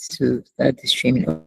to start the streaming.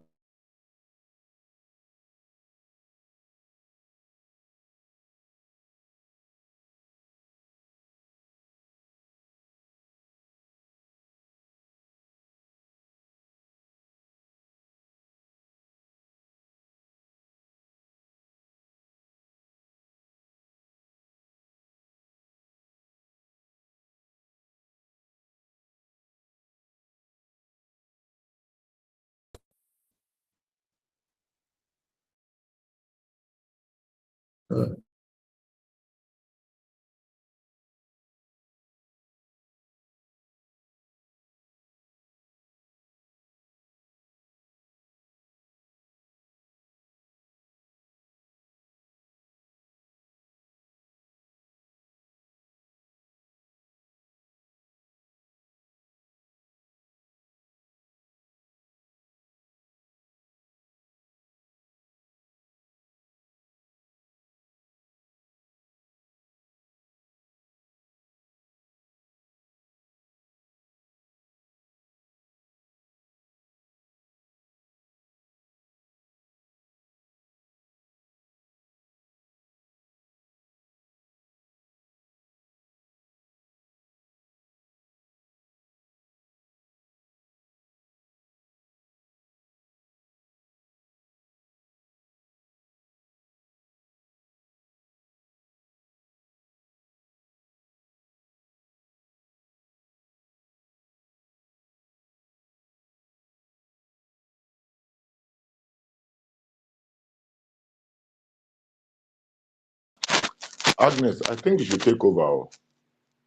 Agnes, I think you should take over.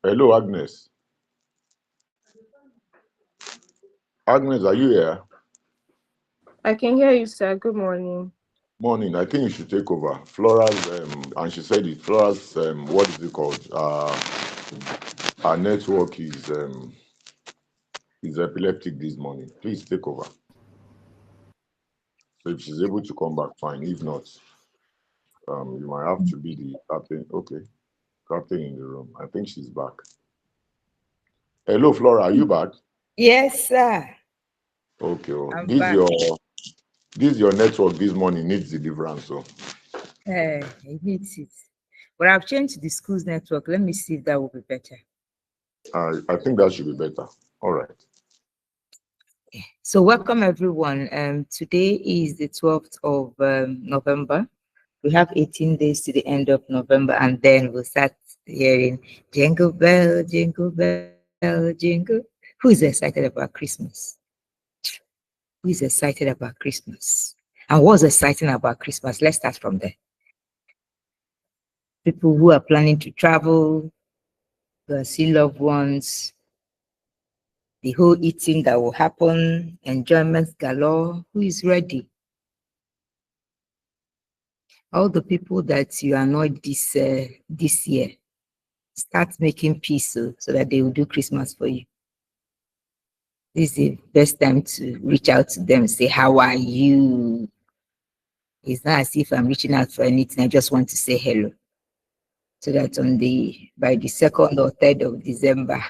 Hello, Agnes. Agnes, are you here? I can hear you, sir. Good morning. Morning. I think you should take over. Flora's, and she said it. Flora's, what is it called? Our network is epileptic this morning. Please take over. So if she's able to come back, fine. If not, you might have to be the captain. Okay, captain in the room. I think she's back. Hello, Flora. Are you back? Yes, sir. Okay. Well, I'm this back. your network this morning needs deliverance. So It needs it. But I've changed the school's network. Let me see if that will be better. I think that should be better. All right. So welcome everyone. Today is the 12th of November. We have 18 days to the end of November, and then we'll start hearing jingle bell, jingle. Who is excited about Christmas? Who is excited about Christmas? And what's exciting about Christmas? Let's start from there. People who are planning to travel, see loved ones, the whole eating that will happen, enjoyment galore. Who is ready? All the people that you annoyed this year, start making peace so that they will do Christmas for you. This is the best time to reach out to them and say, how are you? It's not as if I'm reaching out for anything. I just want to say hello. So that by the 2nd or 3rd of December,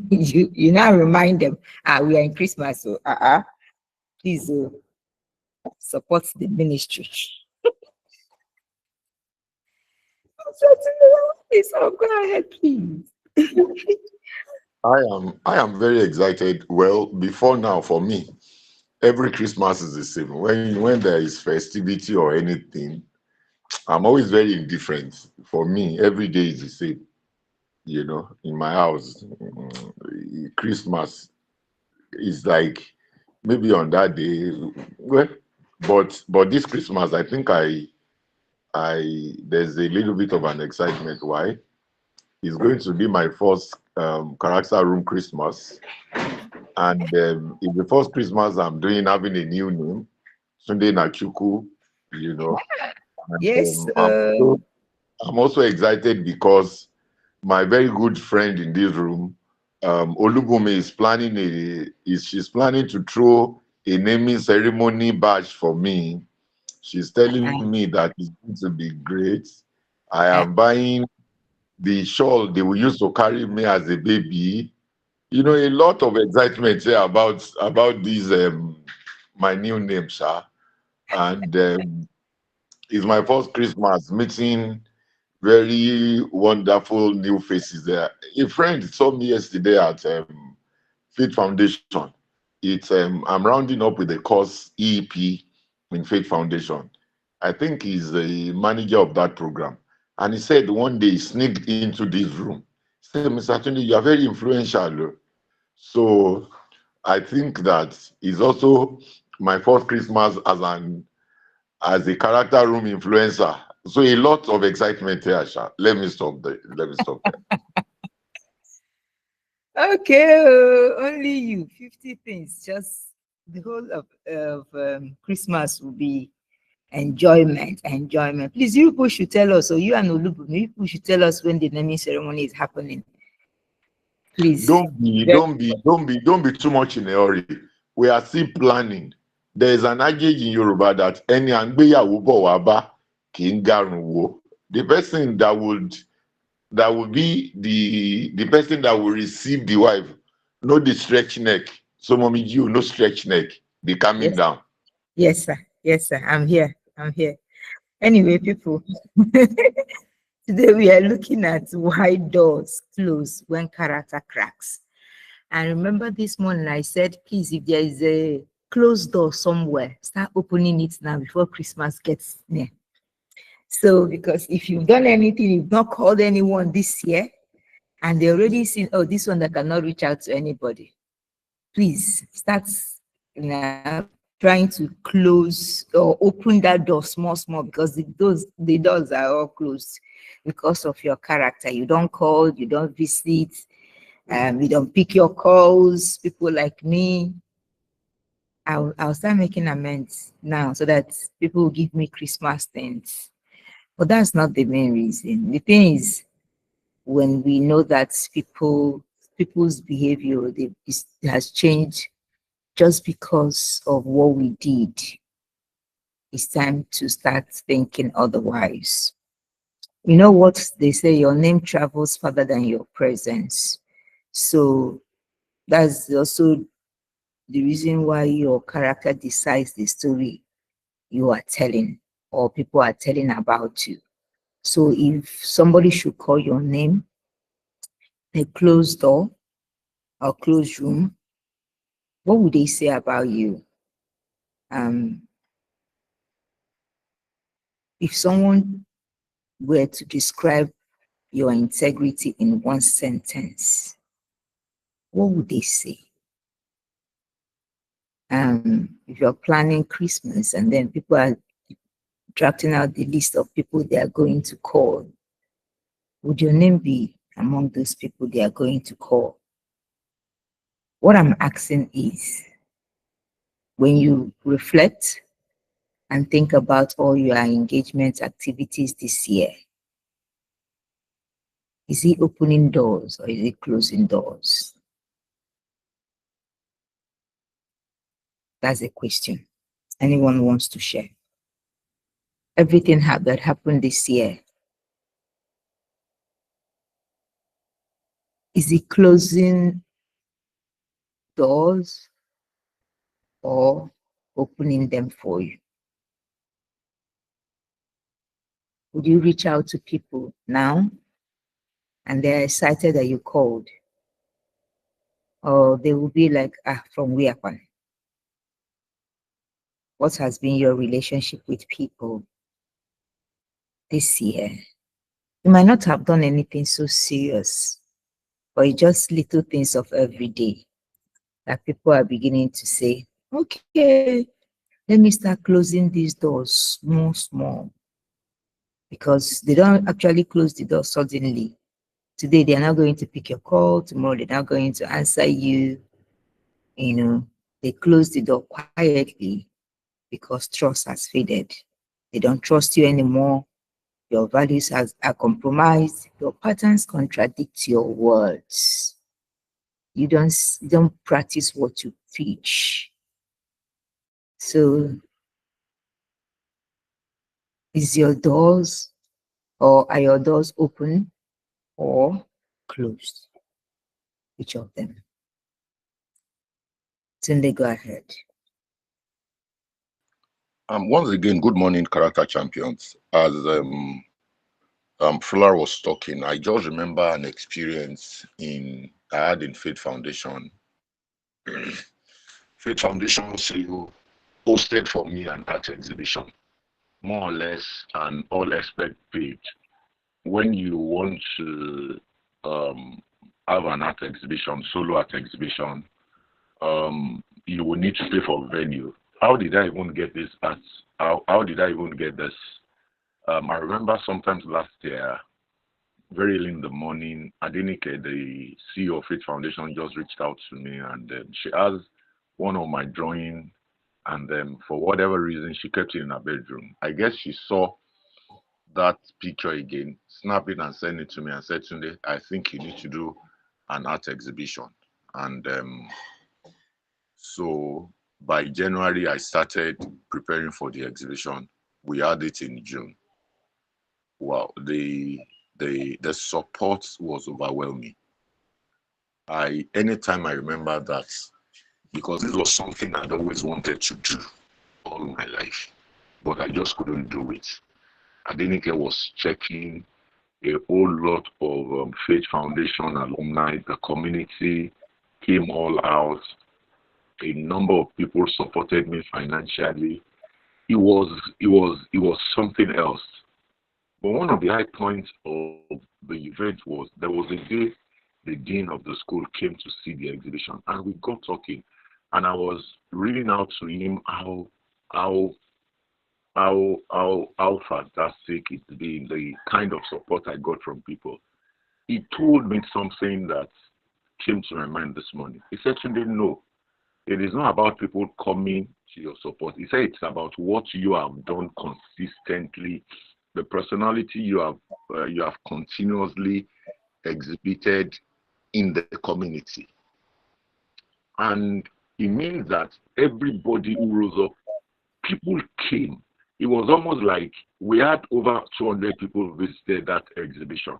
you now remind them, we are in Christmas, so please support the ministry. Please, go ahead, please. I am very excited. Well, before now, for me, every Christmas is the same. When there is festivity or anything, I'm always very indifferent. For me, every day is the same. In my house, Christmas is like maybe on that day. Well, but this Christmas, I think there's a little bit of an excitement. Why? It's going to be my first character room Christmas, and it's the first Christmas I'm doing having a new name, Sunday Nachuku. And, Yes. I'm also excited because my very good friend in this room, Olubumi, she's planning to throw a naming ceremony bash for me. She's telling me that it's going to be great. I am buying the shawl they will use to carry me as a baby. You know, a lot of excitement here about these my new name, sir. And it's my first Christmas meeting very wonderful new faces there. A friend saw me yesterday at Faith Foundation. It's I'm rounding up with the course EEP in Faith Foundation. I think he's the manager of that program. And he said one day he sneaked into this room. He said, Mr. Tunde, you are very influential. Oh." So I think that is also my first Christmas as a character room influencer. So a lot of excitement here, Sha. Let me stop there. Let me stop there. Okay, only you. 50 things. Just the whole of Christmas will be enjoyment, enjoyment. Please, you people should tell us, or you and Olubumi, you people should tell us when the naming ceremony is happening. Please. Don't be too much in a hurry. We are still planning. There is an adage in Yoruba that any angbeyawo bo wa ba ki n garun wo. The person that would be the person that will receive the wife, no the stretch neck. So mommy you no stretch neck. Be calming Yes, down. yes, sir. Yes, sir. I'm here. I'm here. Anyway, people, today we are looking at why doors close when character cracks. And remember this morning I said, please, if there is a closed door somewhere, start opening it now before Christmas gets near. So, because if you've done anything, you've not called anyone this year, and they already seen, oh, this one that cannot reach out to anybody, please start now trying to close or open that door small, small, because the doors are all closed because of your character. You don't call, you don't visit, you don't pick your calls. People like me, I'll start making amends now so that people will give me Christmas things. But that's not the main reason. The thing is, when we know that people's behavior has changed just because of what we did, it's time to start thinking otherwise. You know what they say, your name travels further than your presence. So that's also the reason why your character decides the story you are telling or people are telling about you. So if somebody should call your name, a closed door or closed room, what would they say about you? Um, if someone were to describe your integrity in one sentence, what would they say? If you're planning Christmas and then people are drafting out the list of people they are going to call, would your name be among those people they are going to call? What I'm asking is, when you reflect and think about all your engagement activities this year, is it opening doors or is it closing doors? That's a question. Anyone wants to share? Everything that happened this year, is it closing doors or opening them for you? Would you reach out to people now and they're excited that you called? Or they will be like, from where? What has been your relationship with people this year? You might not have done anything so serious, but it's just little things of every day that people are beginning to say, okay, let me start closing these doors small, small. Because they don't actually close the door suddenly. Today, they're not going to pick your call. Tomorrow, they're not going to answer you. You know, they close the door quietly because trust has faded. They don't trust you anymore. Your values are compromised. Your patterns contradict your words. You don't practice what you preach. So, is your doors or are your doors open or closed? Which of them? Tunde, go ahead. Once again, good morning, character champions. As Fuller was talking, I just remember an experience I had in Faith Foundation. Faith Foundation CEO hosted for me an art exhibition, more or less an all aspect page. When you want to have an art exhibition, solo art exhibition, you will need to pay for venue. How did I even get this? How did I even get this? I remember sometimes last year, very early in the morning, Adenike, the CEO of Faith Foundation, just reached out to me, and she asked one of my drawing, and for whatever reason, she kept it in her bedroom. I guess she saw that picture again, snapped it and sent it to me, and said, "Tunde, I think you need to do an art exhibition." And so by January, I started preparing for the exhibition. We had it in June. Wow, the support was overwhelming. Anytime I remember that, because this was something I'd always wanted to do all my life, but I just couldn't do it. Adenike was checking a whole lot of Faith Foundation alumni. The community came all out. A number of people supported me financially. It was something else. But one of the high points of the event was there was a day the dean of the school came to see the exhibition, and we got talking, and I was reading out to him how fantastic it's been, the kind of support I got from people. He told me something that came to my mind this morning. He said, "Tunde, no, it is not about people coming to your support." He said it's about what you have done consistently, the personality you have continuously exhibited in the community. And it means that everybody who rose up, people came. It was almost like we had over 200 people visited that exhibition.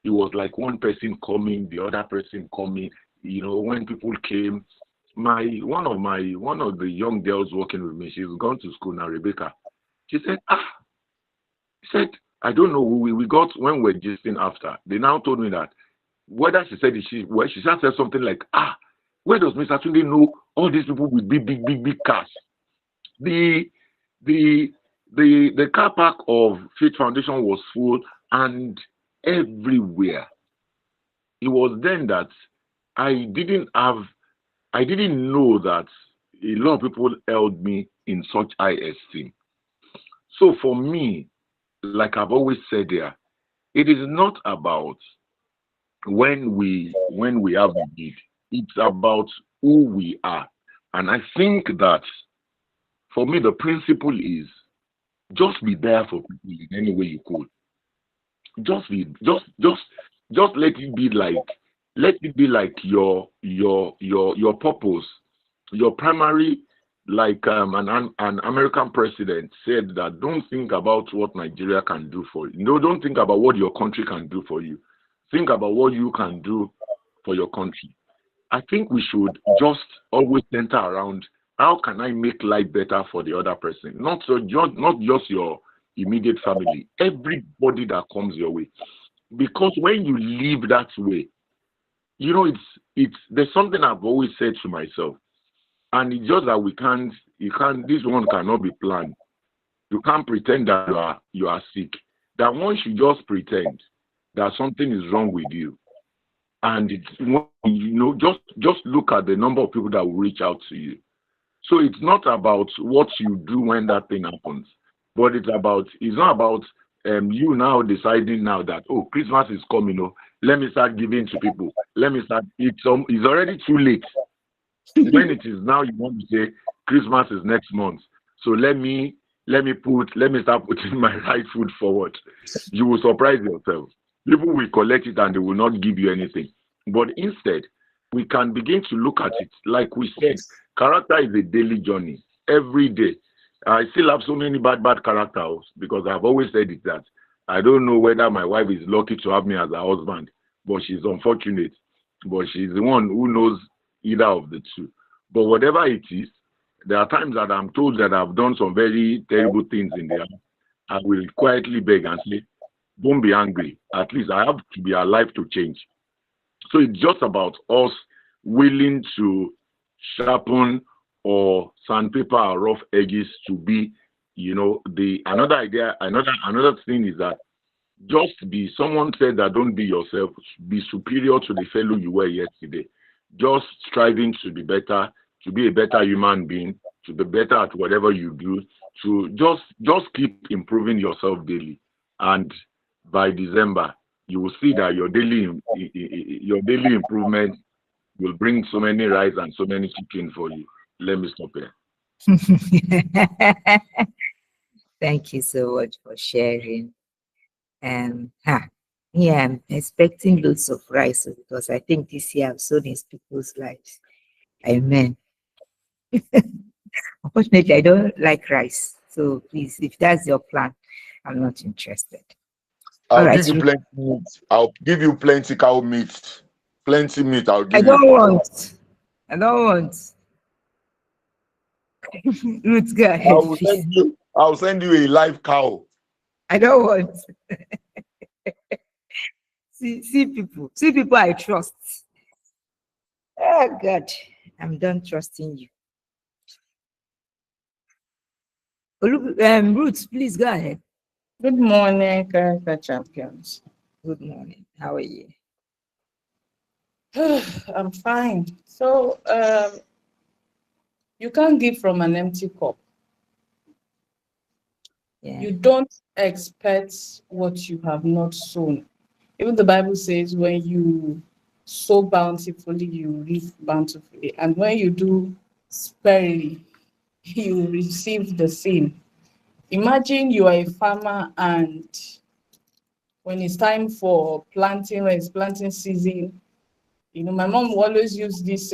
It was like one person coming, the other person coming. When people came, one of the young girls working with me, she's gone to school now, Rebecca. She said, I don't know. We got, when we're gisting after, they now told me that whether she said she just said something like, where does Mr. Tunde know all these people with big cars? The car park of Faith Foundation was full, and everywhere. It was then that I didn't know that a lot of people held me in such high esteem. So for me, like I've always said there, it is not about when we have a need. It's about who we are. And I think that for me, the principle is just be there for people in any way you could. Just let it be like your purpose, your primary. Like an American president said that don't think about what Nigeria can do for you. No, don't think about what your country can do for you. Think about what you can do for your country. I think we should just always center around how can I make life better for the other person, not just your immediate family, everybody that comes your way. Because when you live that way, there's something I've always said to myself. And it's just that this one cannot be planned. You can't pretend that you are sick. That once you just pretend that something is wrong with you, and just look at the number of people that will reach out to you. So it's not about what you do when that thing happens, but it's not about you now deciding now that, oh, Christmas is coming, let me start giving to people. It's already too late. When it is now, you want to say Christmas is next month. So let me start putting my right foot forward. You will surprise yourself. People will collect it and they will not give you anything. But instead, we can begin to look at it. Like we said, character is a daily journey. Every day. I still have so many bad characters because I've always said it that I don't know whether my wife is lucky to have me as a husband, but she's unfortunate. But she's the one who knows either of the two. But whatever it is, there are times that I'm told that I've done some very terrible things in the house. I will quietly beg and say, don't be angry. At least I have to be alive to change. So it's just about us willing to sharpen or sandpaper our rough edges to be, another idea, another thing is that just be, someone said that don't be yourself, be superior to the fellow you were yesterday. Just striving to be better, to be a better human being, to be better at whatever you do, to just keep improving yourself daily. And by December, you will see that your daily improvement will bring so many rice and so many chicken for you. Let me stop here. Thank you so much for sharing. Yeah, I'm expecting loads of rice because I think this year I've sown in people's lives. Amen. Unfortunately, I don't like rice. So please, if that's your plan, I'm not interested. I'll right, give you plenty meat. I'll give you plenty cow meat. Plenty meat. I'll I give don't you. want. I don't want. Ruth, go ahead, please. I'll send you a live cow. I don't want. see people I trust. Oh God, I'm done trusting you. Ruth, please go ahead. Good morning, character champions. Good morning. How are you? I'm fine. So, you can't give from an empty cup. Yeah. You don't expect what you have not sown. Even the Bible says when you sow bountifully, you reap bountifully. And when you do sparingly, you receive the same. Imagine you are a farmer and when it's time for planting, when it's planting season, my mom will always use this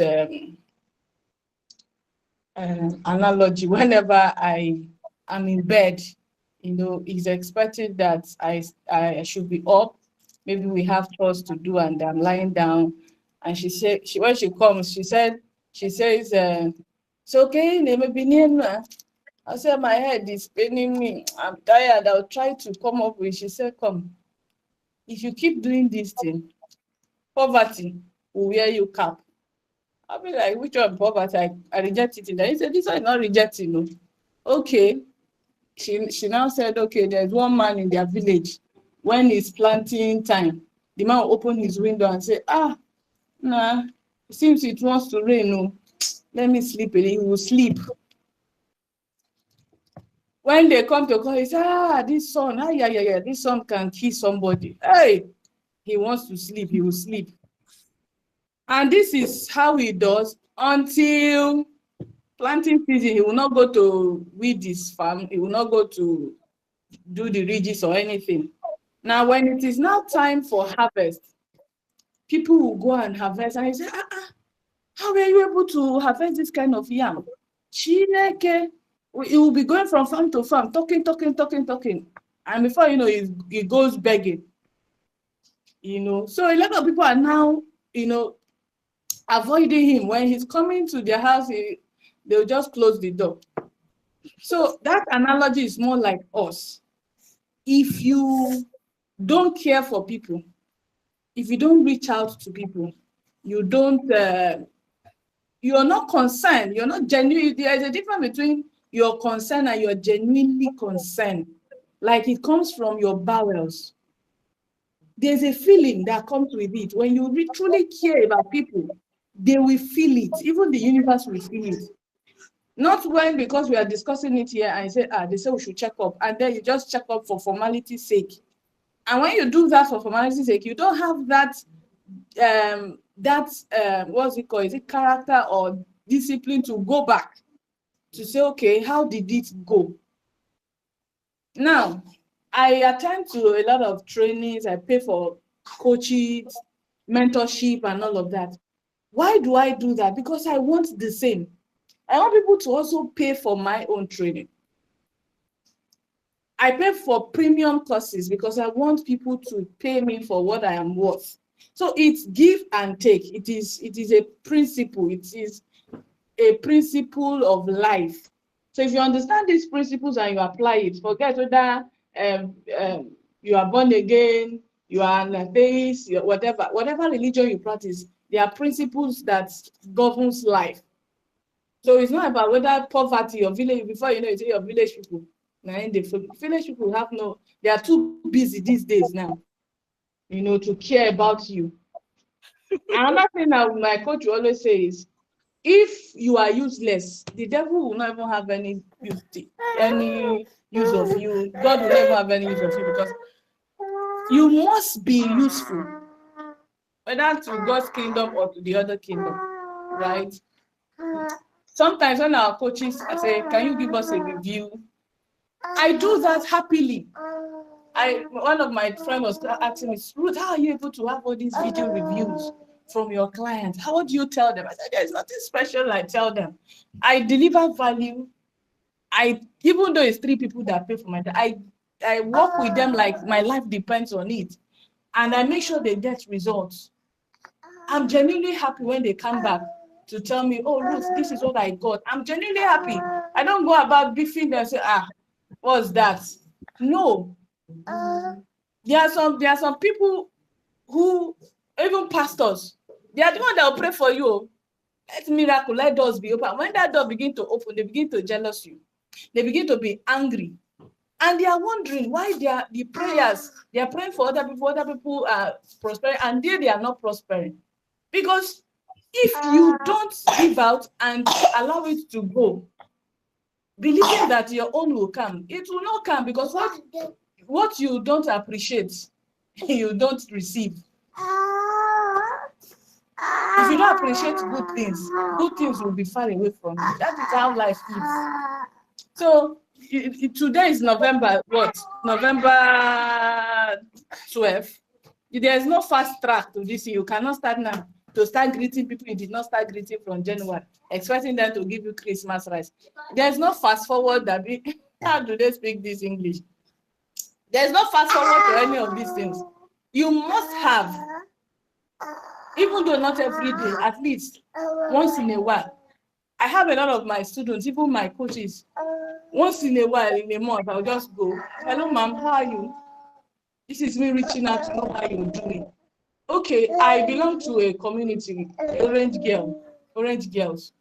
analogy. Whenever I am in bed, it's expected that I should be up. Maybe we have chores to do and I'm lying down. And she said, when she comes, she says, it's okay, I said, my head is paining me. I'm tired. I'll try to come up with. She said, come. If you keep doing this thing, poverty will wear you cap. I'll be like, which one poverty? I reject it. And he said, this one is not rejecting. No. Okay. She now said, okay, there's one man in their village. When it's planting time, the man will open his window and say, nah, it seems it wants to rain. No. Let me sleep. He will sleep. When they come to call, he says, this son, this son can kill somebody. Hey, he wants to sleep, he will sleep. And this is how he does until planting season. He will not go to weed his farm, he will not go to do the ridges or anything. Now, when it is now time for harvest, people will go and harvest, and he say, how were you able to harvest this kind of yam? Chineke. He will be going from farm to farm, talking. And before you know, he goes begging. So a lot of people are now, avoiding him. When he's coming to their house, they'll just close the door. So that analogy is more like us. If you don't care for people, if you don't reach out to people, you're not concerned, you're not genuine. There is a difference between your concern and you're genuinely concerned. Like it comes from your bowels. There's a feeling that comes with it. When you truly care about people, they will feel it. Even the universe will feel it. Not when, because we are discussing it here and you say, they say we should check up. And then you just check up for formality's sake. And when you do that for formality's sake, you don't have what's it called? Is it character or discipline to go back to say, okay, how did it go? Now, I attend to a lot of trainings. I pay for coaches, mentorship, and all of that. Why do I do that? Because I want the same. I want people to also pay for my own training. I pay for premium courses because I want people to pay me for what I am worth. So it's give and take. It is a principle. It is a principle of life. So if you understand these principles and you apply it, forget whether you are born again, you are an atheist, whatever religion you practice, there are principles that governs life. So it's not about whether poverty or village, before you know it, your village people. The village people have no, they are too busy these days now, you know, to care about you. Another thing that my coach will always say is, if you are useless, the devil will not even have any use of you. God will never have any use of you, because you must be useful, whether to God's kingdom or to the other kingdom, right? Sometimes when our coaches say, can you give us a review? I do that happily. One of my friends was asking me, Ruth, how are you able to have all these video reviews from your clients? How do you tell them? I said, there's nothing special I tell them. I deliver value. Even though it's 3 people that pay for my time, I work with them like my life depends on it. And I make sure they get results. I'm genuinely happy when they come back to tell me, oh, Ruth, this is what I got. I'm genuinely happy. I don't go about beefing them and say, what's that? No. There are some people who, even pastors, they are the ones that will pray for you. Let miracle, let doors be open. When that door begin to open, they begin to jealous you. They begin to be angry. And they are wondering why the prayers, they are praying for other people are prospering, and they are not prospering. Because if you don't give out and allow it to go, believing that your own will come, it will not come, because what you don't appreciate, you don't receive. If you don't appreciate good things will be far away from you. That is how life is. So today is November, November 12th. There is no fast track to this. You cannot start now to start greeting people you did not start greeting from January, expecting them to give you Christmas rice. There's no fast forward that how do they speak this English? There's no fast forward to any of these things. You must have, even though not every day, at least once in a while. I have a lot of my students, even my coaches, once in a while, in a month, I'll just go, hello, ma'am, how are you? This is me reaching out to know how you're doing. Okay, I belong to a community, Orange Girls.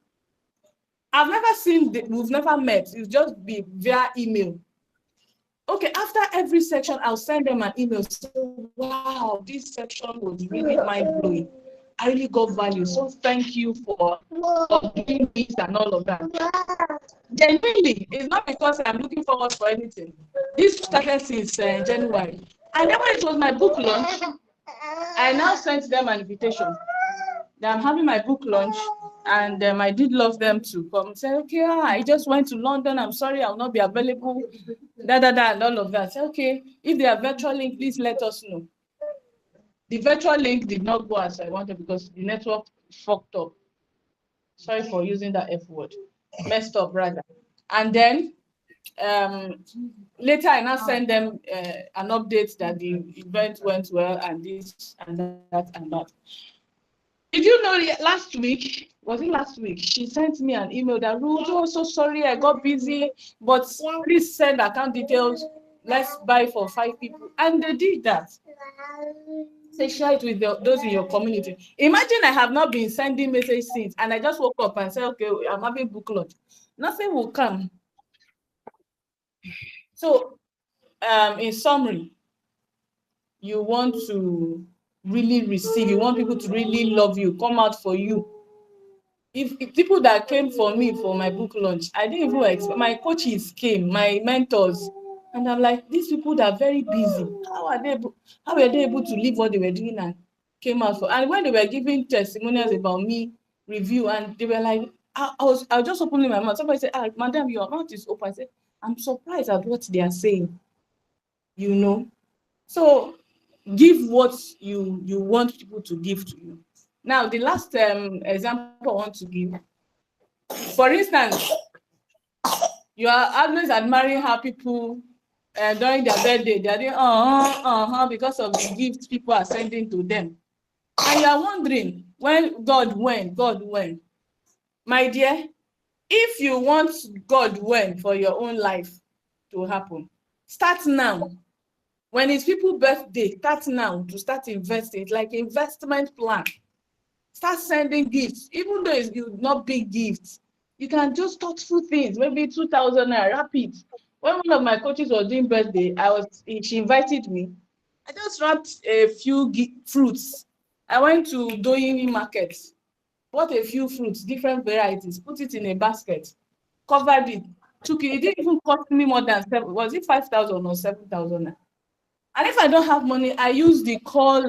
I've never seen, we've never met, it's just be via email. Okay, after every section, I'll send them an email. So, wow, this section was really mind-blowing. I really got value. So thank you for doing this and all of that. Genuinely, it's not because I'm looking forward for anything. This started since January. And then when it was my book launch, I now sent them an invitation that I'm having my book launch, and I did love them to come. Say, okay, I just went to London. I'm sorry, I'll not be available. And all of that. Say, okay, if they have virtual link, please let us know. The virtual link did not go as I wanted because the network fucked up. Sorry for using that F word. Messed up, rather. And then later I now send them an update that the event went well and this and that and that. Did you know last week, was it last week, she sent me an email that, Ruth, oh, so sorry, I got busy, but please send account details. Let's buy for 5 people. And they did that. Say, share it with those in your community. Imagine I have not been sending messages since, and I just woke up and said, okay, I'm having book launch. Nothing will come. So, in summary, you want to really receive, you want people to really love you, come out for you. If people that came for me for my book launch, I didn't even expect, my coaches came, my mentors, and I'm like, these people that are very busy, how were they able to leave what they were doing and came out for? And when they were giving testimonials about me, review, and they were like, I was just opening my mouth. Somebody said, madam, your mouth is open. I said, I'm surprised at what they are saying, you know. So give what you want people to give to you. Now, the last example I want to give, for instance, you are always admiring how people during their birthday, they are doing because of the gifts people are sending to them. And you are wondering, when. My dear, if you want God well for your own life to happen, start now. When it's people's birthday, start now to start investing. It's like investment plan. Start sending gifts, even though it's not big gifts. You can just thoughtful things, maybe 2,000 naira, wrap it. When one of my coaches was doing birthday, she invited me. I just wrapped a few fruits. I went to Doyin market, bought a few fruits, different varieties, put it in a basket, covered it, took it. It didn't even cost me more than was it 5,000 or 7,000? And if I don't have money, I use the call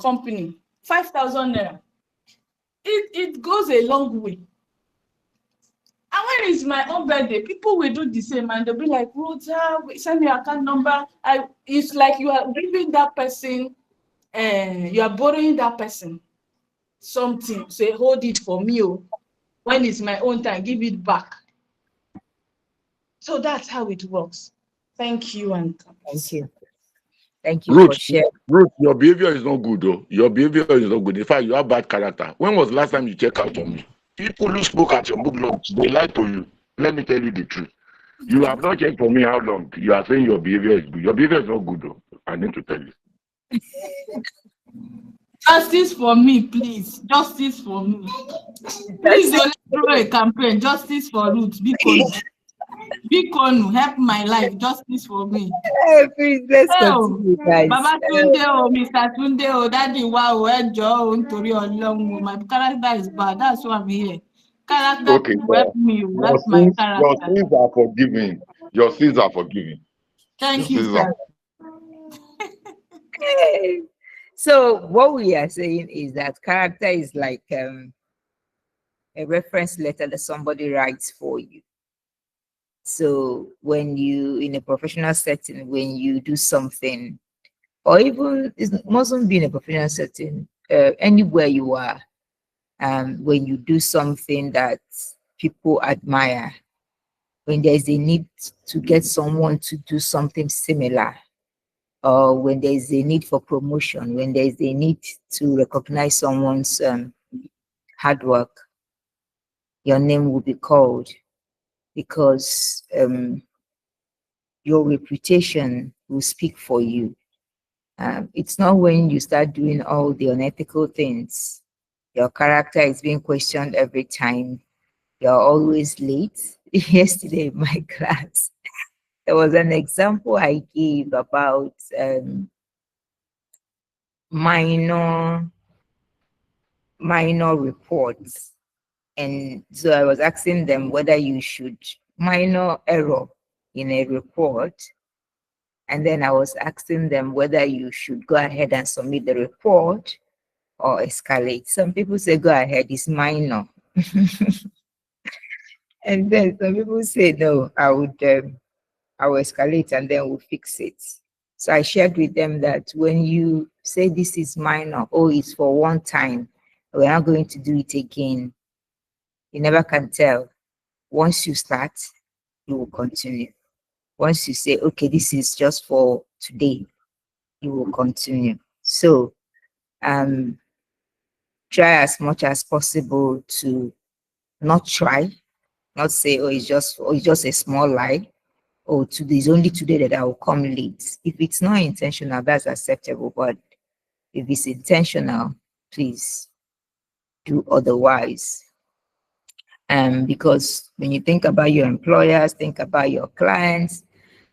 company, 5,000 naira. It goes a long way. And when it's my own birthday, people will do the same and they'll be like, Rosa, send me your account number. It's like you are giving that person, you are borrowing that person something. Say, hold it for me. Oh. When it's my own time, give it back. So that's how it works. Thank you. And Thank you. Thank you for sharing. Ruth, your behavior is not good, though. Your behavior is not good. In fact, you have bad character. When was the last time you checked out on me? People who spoke at your book launch, they lied to you. Let me tell you the truth. You have not checked for me how long. You are saying your behavior is good. Your behavior is not good, though. I need to tell you. Justice for me, please. Justice for me. Please don't throw a campaign. Justice for Ruth. Bikonu, help my life. Justice for me. Hey, please, let's continue, guys. Baba Tunde, Mr. Tunde, Daddy, wow, my character is bad. That's why I'm here. Character, Okay, help me, help my character. your sins are forgiven. Your sins are forgiven. Thank you, sir. So what we are saying is that character is like a reference letter that somebody writes for you. So when you, in a professional setting, when you do something, or even it mustn't be in a professional setting, anywhere you are, when you do something that people admire, when there's a need to get someone to do something similar, or when there's a need for promotion, when there's a need to recognize someone's hard work, your name will be called, because your reputation will speak for you. It's not when you start doing all the unethical things, your character is being questioned every time, you're always late. Yesterday in my class, there was an example I gave about minor reports. And so I was asking them whether you should minor error in a report. And then I was asking them whether you should go ahead and submit the report or escalate. Some people say go ahead, it's minor. And then some people say no, I will escalate and then we'll fix it. So I shared with them that when you say this is minor, oh, it's for one time, we're not going to do it again, you never can tell. Once you start, you will continue. Once you say, okay, this is just for today, you will continue. So try as much as possible to not try, not say, oh, it's just a small lie, or it's only today that I will come late. If it's not intentional, that's acceptable. But if it's intentional, please do otherwise. Because when you think about your employers, think about your clients,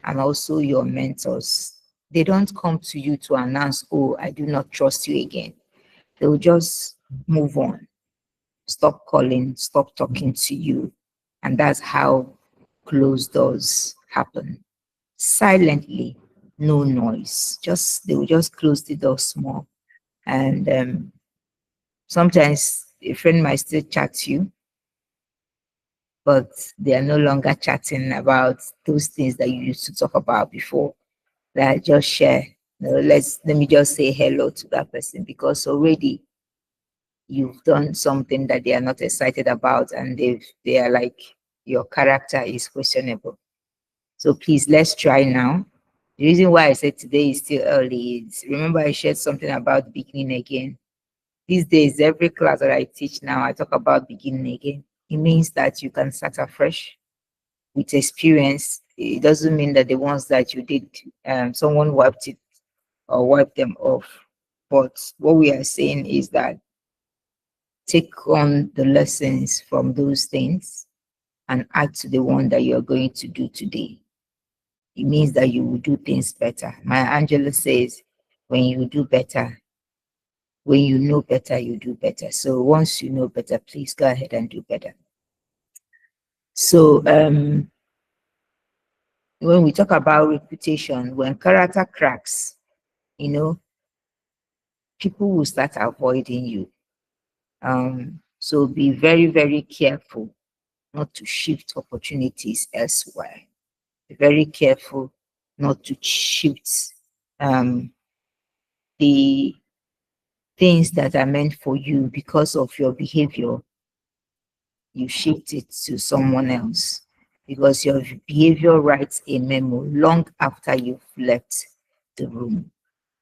and also your mentors, they don't come to you to announce, oh, I do not trust you again. They will just move on, stop calling, stop talking to you. And that's how closed doors happen. Silently, no noise. They will just close the door small. And sometimes a friend might still chat you, but they are no longer chatting about those things that you used to talk about before. That just share. Let me just say hello to that person, because already you've done something that they are not excited about, and they are like, your character is questionable. So please, let's try now. The reason why I said today is still early is, remember I shared something about beginning again. These days, every class that I teach now, I talk about beginning again. it means that you can start afresh with experience. It doesn't mean that the ones that you did, someone wiped it or wiped them off. But what we are saying is that take on the lessons from those things and add to the one that you're going to do today. It means that you will do things better. Maya Angelou says, when you do better, when you know better, you do better. So once you know better, please go ahead and do better. So when we talk about reputation, when character cracks, people will start avoiding you. So be very, very careful not to shift opportunities elsewhere. Be very careful not to shift the things that are meant for you because of your behavior. You shift it to someone else because your behavior writes a memo long after you've left the room.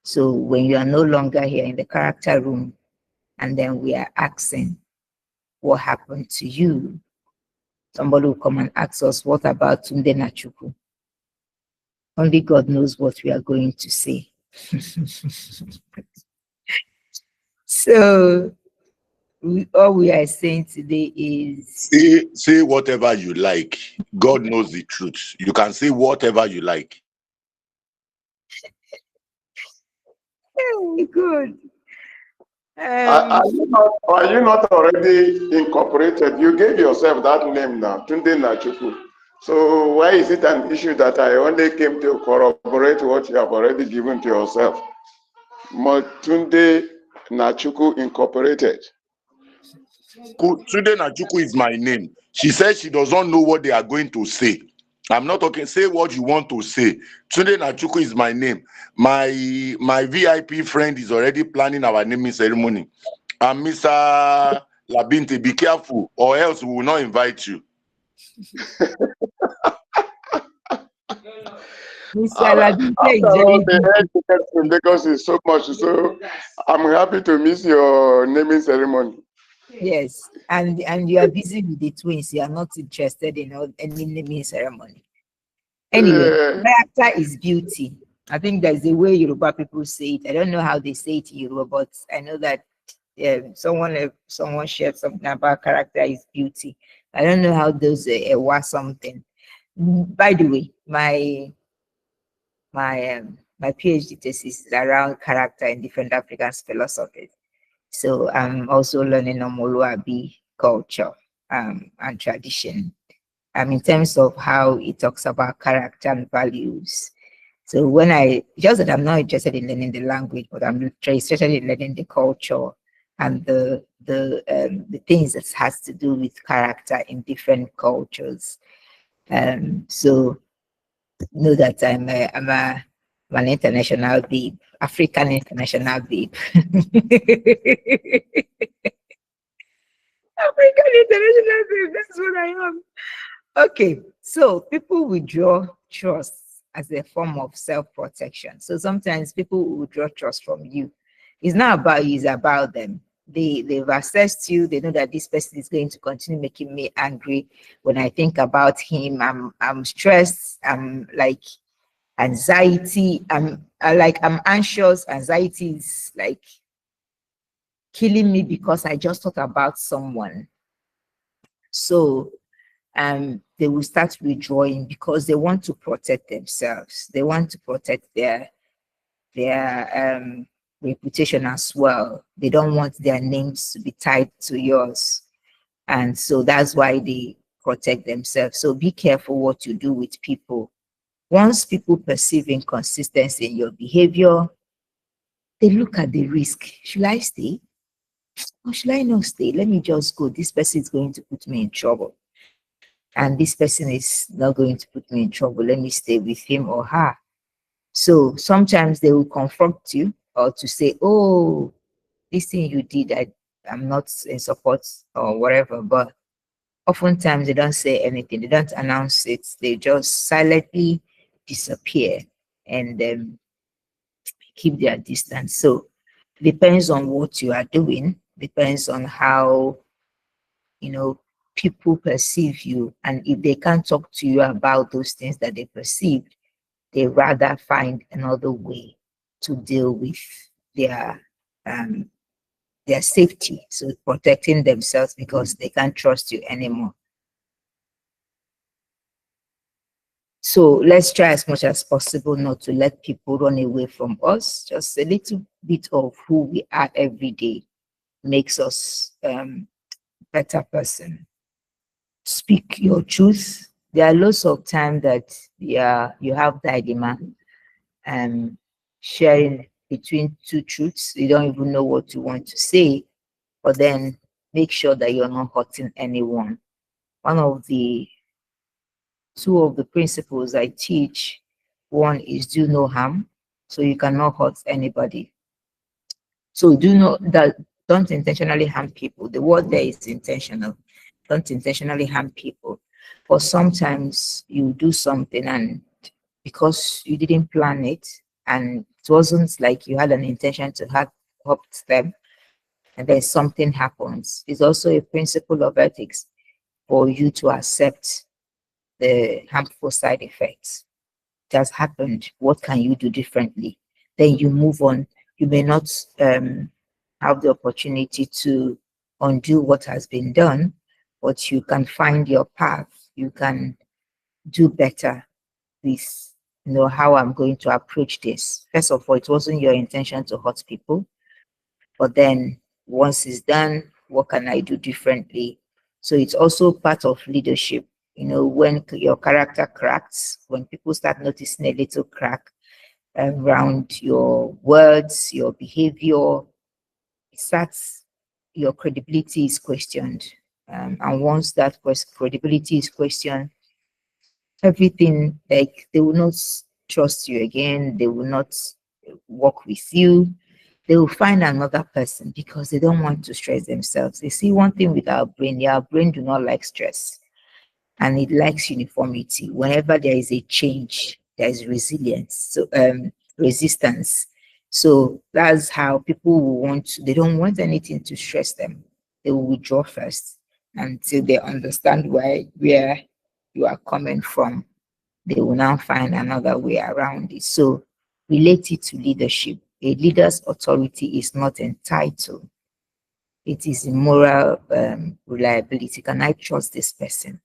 So when you are no longer here in the character room, and then we are asking what happened to you, somebody will come and ask us, what about Tunde Nachuku? Only God knows what we are going to say. So all we are saying today is Say whatever you like. God knows the truth. You can say whatever you like. hey, good. Are you not already incorporated? You gave yourself that name now, Tunde Nachuku. So why is it an issue that I only came to corroborate what you have already given to yourself? Tunde Nachuku Incorporated. Tunde Nachuku is my name. She says she doesn't know what they are going to say. I'm not talking. Say what you want to say. Tunde Nachuku is my name. My VIP friend is already planning our naming ceremony. And Mr. Labinte, be careful, or else we will not invite you. Mr. Labinte is After all, very the busy. air tickets to Lagos is so much, so I'm happy to miss your naming ceremony. Yes, and you are busy with the twins. You are not interested in any naming ceremony. Anyway, character is beauty. I think that's the way Yoruba people say it. I don't know how they say it in Yoruba, but I know that someone shared something about character is beauty. I don't know how those was something. By the way, my PhD thesis is around character in different African philosophies. So I'm also learning on Moluabi culture and tradition. In terms of how it talks about character and values. So just that I'm not interested in learning the language, but I'm interested in learning the culture and the things that has to do with character in different cultures. So know that I'm an international babe, African international babe. African international babe, that's what I am. Okay, so people withdraw trust as a form of self-protection. So sometimes people will withdraw trust from you. It's not about you, it's about them. They've assessed you, they know that this person is going to continue making me angry. When I think about him, I'm stressed, I'm like anxiety, I'm anxious, anxiety is like killing me because I just thought about someone. So they will start withdrawing because they want to protect themselves. They want to protect their reputation as well. They don't want their names to be tied to yours. And so that's why they protect themselves. So be careful what you do with people. Once people perceive inconsistency in your behavior, they look at the risk. Should I stay? Or should I not stay? Let me just go. This person is going to put me in trouble. And this person is not going to put me in trouble. Let me stay with him or her. So sometimes they will confront you or to say, oh, this thing you did, I'm not in support or whatever. But oftentimes they don't say anything. They don't announce it. They just silently disappear and keep their distance. So depends on what you are doing, depends on how, people perceive you, and if they can't talk to you about those things that they perceived, they rather find another way to deal with their um, their safety, so protecting themselves because they can't trust you anymore. So let's try as much as possible not to let people run away from us. Just a little bit of who we are every day makes us better person. Speak your truth. There are lots of time that you have dilemma and sharing between two truths. You don't even know what you want to say, but then make sure that you're not hurting anyone. One of the two of the principles I teach, one is do no harm, so you cannot hurt anybody. So do not that don't intentionally harm people. The word there is intentional. Don't intentionally harm people. But sometimes you do something and because you didn't plan it and it wasn't like you had an intention to hurt them, and then something happens. It's also a principle of ethics for you to accept the harmful side effects. It has happened. What can you do differently? Then you move on. You may not have the opportunity to undo what has been done, but you can find your path. You can do better with how I'm going to approach this. First of all, it wasn't your intention to hurt people, but then once it's done, what can I do differently? So it's also part of leadership. When your character cracks, when people start noticing a little crack around your words, your behavior, it starts, your credibility is questioned. And once that credibility is questioned, everything, like, they will not trust you again, they will not work with you, they will find another person because they don't want to stress themselves. You see, one thing with our brain do not like stress, and it likes uniformity. Whenever there is a change, there is resilience, so resistance. So that's how people will they don't want anything to stress them. They will withdraw first until they understand where you are coming from. They will now find another way around it. So relate it to leadership. A leader's authority is not entitled. It is moral reliability. Can I trust this person?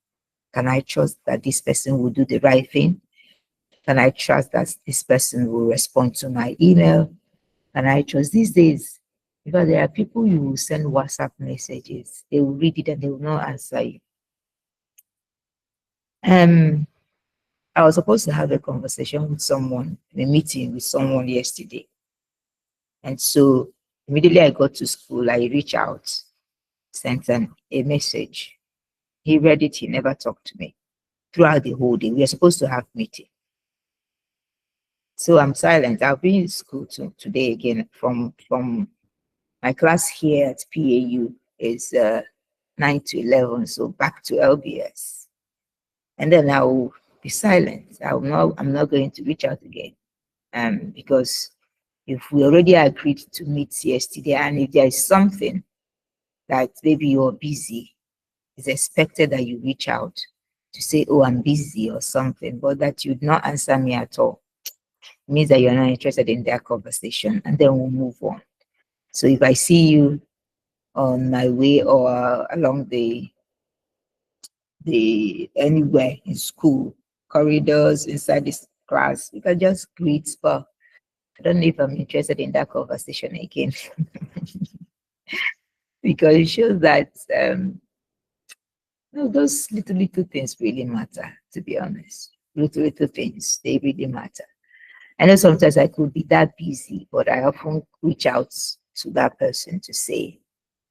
Can I trust that this person will do the right thing? Can I trust that this person will respond to my email? Can I trust these days? Because there are people you will send WhatsApp messages, they will read it and they will not answer you. I was supposed to have a conversation with someone, a meeting with someone yesterday. And so immediately I got to school, I reached out, sent a message. He read it, he never talked to me throughout the whole day. We are supposed to have meeting. So I'm silent. I'll be in school today again from my class here at PAU is 9 to 11, so back to LBS. And then I will be silent. I'm not going to reach out again. Because if we already agreed to meet yesterday, and if there is something that maybe you're busy, it's expected that you reach out to say, oh, I'm busy or something, but that you'd not answer me at all. It means that you're not interested in that conversation, and then we'll move on. So if I see you on my way or along the anywhere in school, corridors, inside this class, you can just greet, but I don't know if I'm interested in that conversation again. Because it shows that those little things really matter, to be honest. Little things, they really matter. I know sometimes I could be that busy, but I often reach out to that person to say,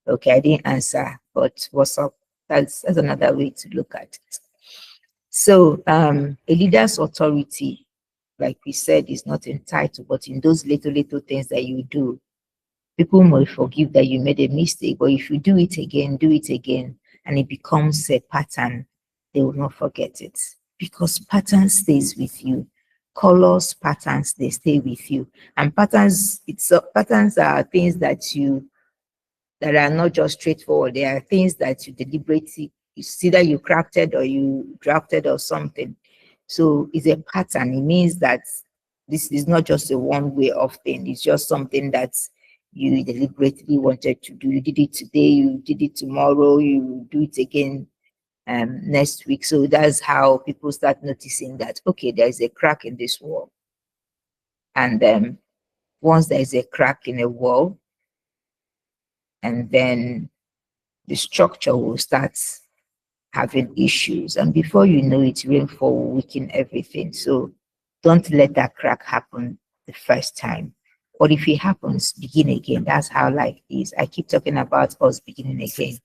okay, I didn't answer, but what's up? That's another way to look at it. So a leader's authority, like we said, is not entitled, but in those little things that you do, people may forgive that you made a mistake, but if you do it again, and it becomes a pattern, they will not forget it, because pattern stays with you. Colors, patterns, they stay with you. And patterns are things that are not just straightforward. They are things that you deliberately It's either you crafted or you drafted or something. So it's a pattern. It means that this is not just a one way of thing. It's just something that you deliberately wanted to do. You did it today, you did it tomorrow, you do it again next week. So that's how people start noticing that, okay, there's a crack in this wall. And then once there's a crack in a wall, and then the structure will start having issues. And before you know it, rainfall will weaken everything. So don't let that crack happen the first time. But if it happens, begin again. That's how life is. I keep talking about us beginning again.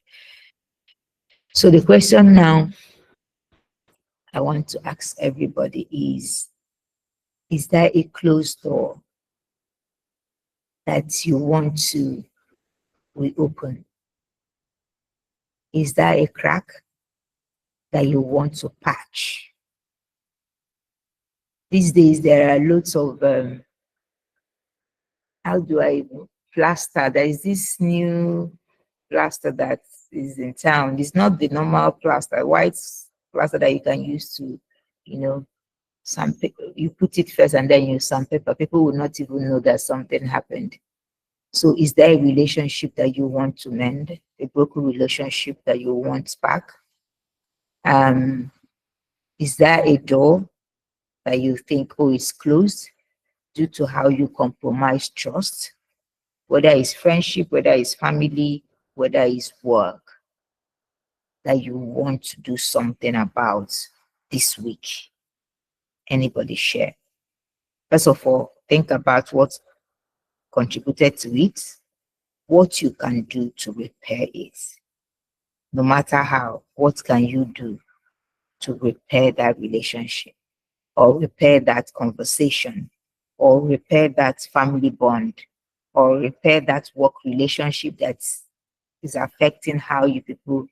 So the question now I want to ask everybody is there a closed door that you want to reopen? Is there a crack that you want to patch? These days, there are lots of, how do I even plaster? There is this new plaster that is in town. It's not the normal plaster, white plaster that you can use to, you know, sandpaper. You put it first and then you sandpaper. People will not even know that something happened. So is there a relationship that you want to mend? A broken relationship that you want back? Is there a door that you think, oh, it's closed due to how you compromise trust? Whether it's friendship, whether it's family, whether it's work, that you want to do something about this week? Anybody share? First of all, think about what contributed to it, what you can do to repair it. No matter how, what can you do to repair that relationship or repair that conversation or repair that family bond or repair that work relationship that is affecting how you people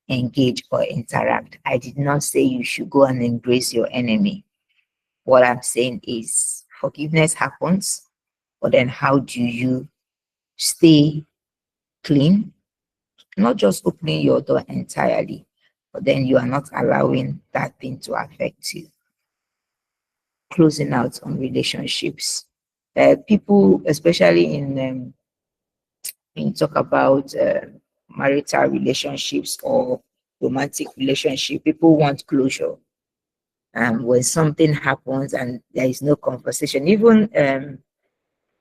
engage or interact? I did not say you should go and embrace your enemy. What I'm saying is forgiveness happens, but then how do you stay clean? Not just opening your door entirely, but then you are not allowing that thing to affect you. Closing out on relationships. People, especially when you talk about marital relationships or romantic relationship, people want closure. When something happens and there is no conversation, even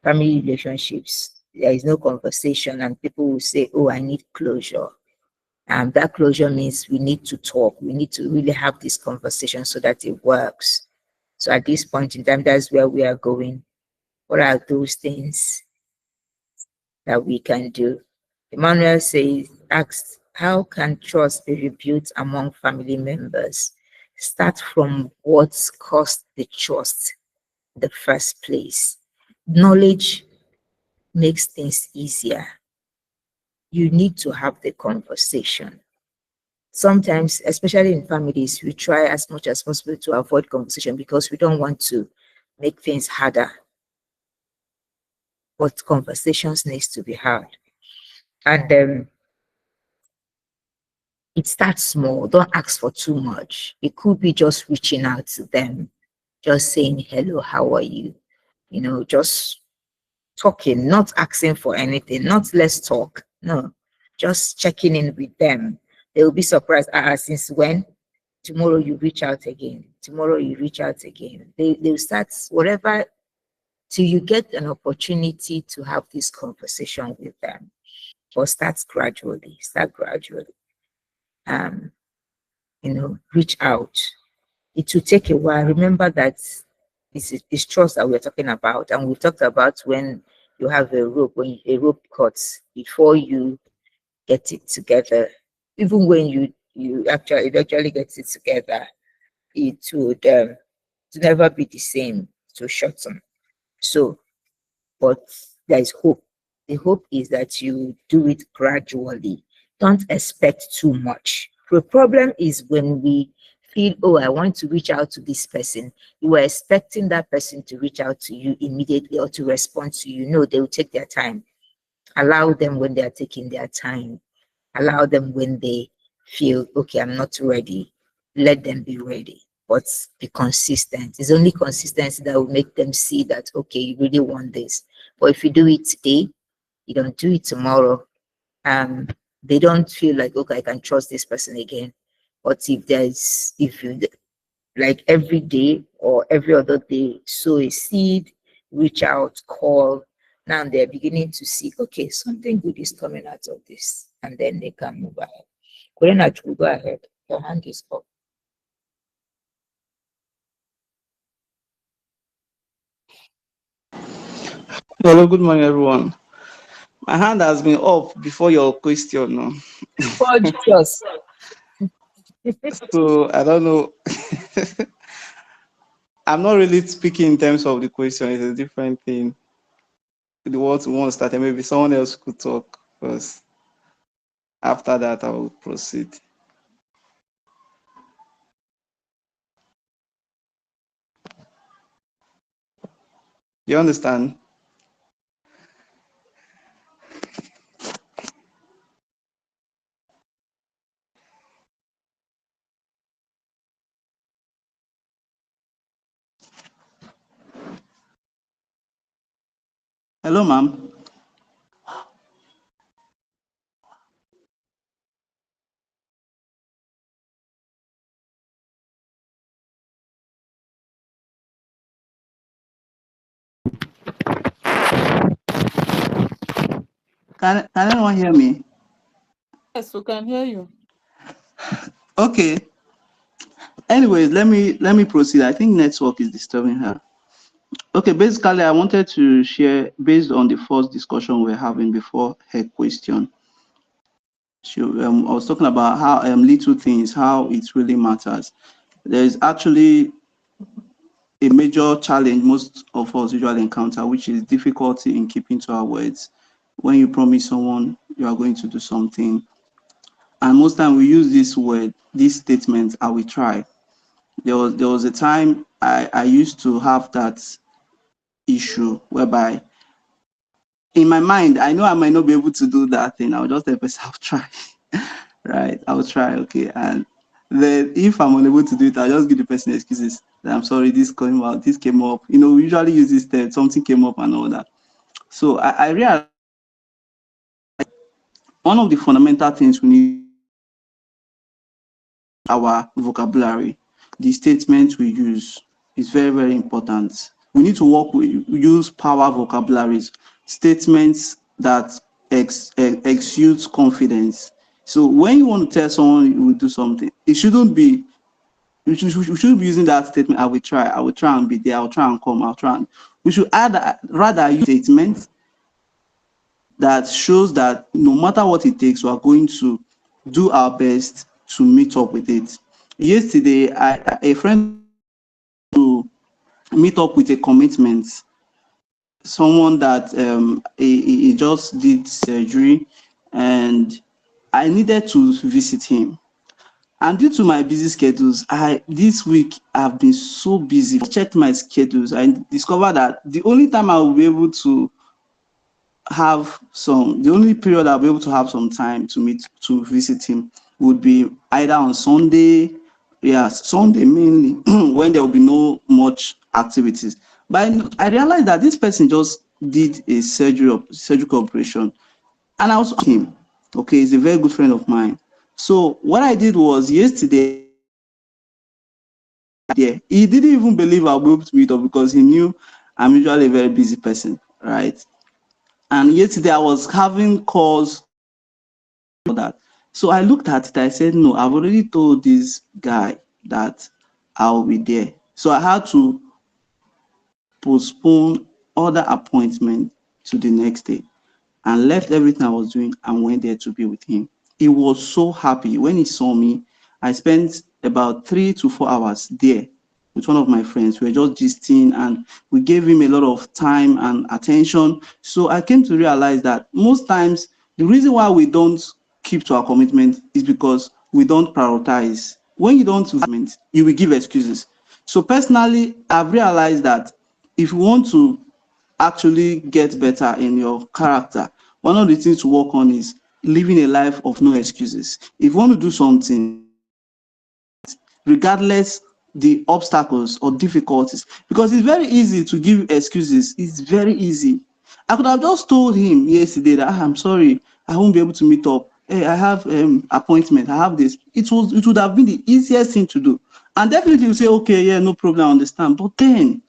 family relationships, there is no conversation, and people will say, "Oh, I need closure." That closure means we need to talk. We need to really have this conversation so that it works. So at this point in time, that's where we are going. What are those things that we can do? Emmanuel asks, how can trust be rebuilt among family members? Start from what's caused the trust in the first place. Knowledge makes things easier. You need to have the conversation. Sometimes, especially in families, we try as much as possible to avoid conversation because we don't want to make things harder. But conversations needs to be had. And it starts small. Don't ask for too much. It could be just reaching out to them, just saying, hello, how are you? You know, just talking, not asking for anything, not let's talk. No, just checking in with them. They will be surprised. Since when? Tomorrow you reach out again. Tomorrow you reach out again. They'll start whatever till you get an opportunity to have this conversation with them. But start gradually. Start gradually. Reach out. It will take a while. Remember that it's trust that we're talking about, and we've talked about when you have a rope, when a rope cuts before you get it together. Even when you actually get it together, it would never be the same to shorten. So, but there is hope. The hope is that you do it gradually. Don't expect too much. The problem is when we feel, oh, I want to reach out to this person. You are expecting that person to reach out to you immediately or to respond to you. No, they will take their time. Allow them when they are taking their time. Allow them when they feel, okay, I'm not ready, let them be ready. But be consistent. It's only consistency that will make them see that, okay, you really want this. But if you do it today, you don't do it tomorrow, they don't feel like, okay, I can trust this person again. But if you like every day or every other day, sow a seed, reach out, call. Now they're beginning to see, okay, something good is coming out of this, and then they can move ahead. Kwenachu, go ahead. Your hand is up. Hello, good morning, everyone. My hand has been up before your question, no? Gorgeous. So I don't know. I'm not really speaking in terms of the question. It's a different thing. The words we want to start, and maybe someone else could talk first. After that, I will proceed. You understand? Hello, ma'am. Can anyone hear me? Yes, we can hear you. Okay. Anyways, let me proceed. I think network is disturbing her. Okay, basically, I wanted to share based on the first discussion we're having before her question. I was talking about how little things, how it really matters. There is actually a major challenge most of us usually encounter, which is difficulty in keeping to our words. When you promise someone you are going to do something, and most time we use this word, this statement, "I will try." There was a time I used to have that issue whereby in my mind I know I might not be able to do that thing. I'll just tell the person I'll try. Right, I'll try, okay. And then if I'm unable to do it, I'll just give the person excuses that I'm sorry, this came up. We usually use this term, something came up and all that. So I realized one of the fundamental things we need our vocabulary, the statements we use is very, very important. We need to use power vocabularies, statements that exude confidence. So when you want to tell someone you will do something, it shouldn't be we should be using that statement, I will try and be there, I'll try and come, I'll try and we should add rather use statements that shows that no matter what it takes, we are going to do our best to meet up with it. Yesterday, a friend to meet up with a commitment, someone that he just did surgery, and I needed to visit him. And due to my busy schedules, this week I've been so busy. I checked my schedules. I discovered that the only time I will be able to the only period I'll be able to have some time to visit him would be either on Sunday, yes, Sunday mainly, when there will be no much activities. But I realized that this person just did a surgical operation, and I was him. Okay, he's a very good friend of mine. So what I did was yesterday. Yeah, he didn't even believe I'll be able to meet up because he knew I'm usually a very busy person, right? And yesterday I was having calls for that. So I looked at it, I said, no, I've already told this guy that I'll be there. So I had to postpone other appointment to the next day and left everything I was doing and went there to be with him. He was so happy when he saw me. I spent about 3 to 4 hours there with one of my friends. We were just gisting and we gave him a lot of time and attention. So I came to realize that most times the reason why we don't keep to our commitment is because we don't prioritize. When you don't commitment, you will give excuses. So personally, I've realized that if you want to actually get better in your character, one of the things to work on is living a life of no excuses. If you want to do something, regardless the obstacles or difficulties, because it's very easy to give excuses. It's very easy. I could have just told him yesterday that I'm sorry, I won't be able to meet up. Hey, I have appointment. I have this. It would have been the easiest thing to do, and definitely you say, okay, yeah, no problem, I understand. But then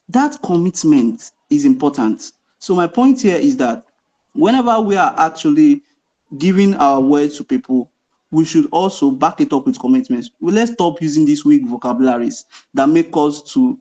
that commitment is important. So my point here is that whenever we are actually giving our word to people, we should also back it up with commitments. Well, let's stop using these weak vocabularies that make us to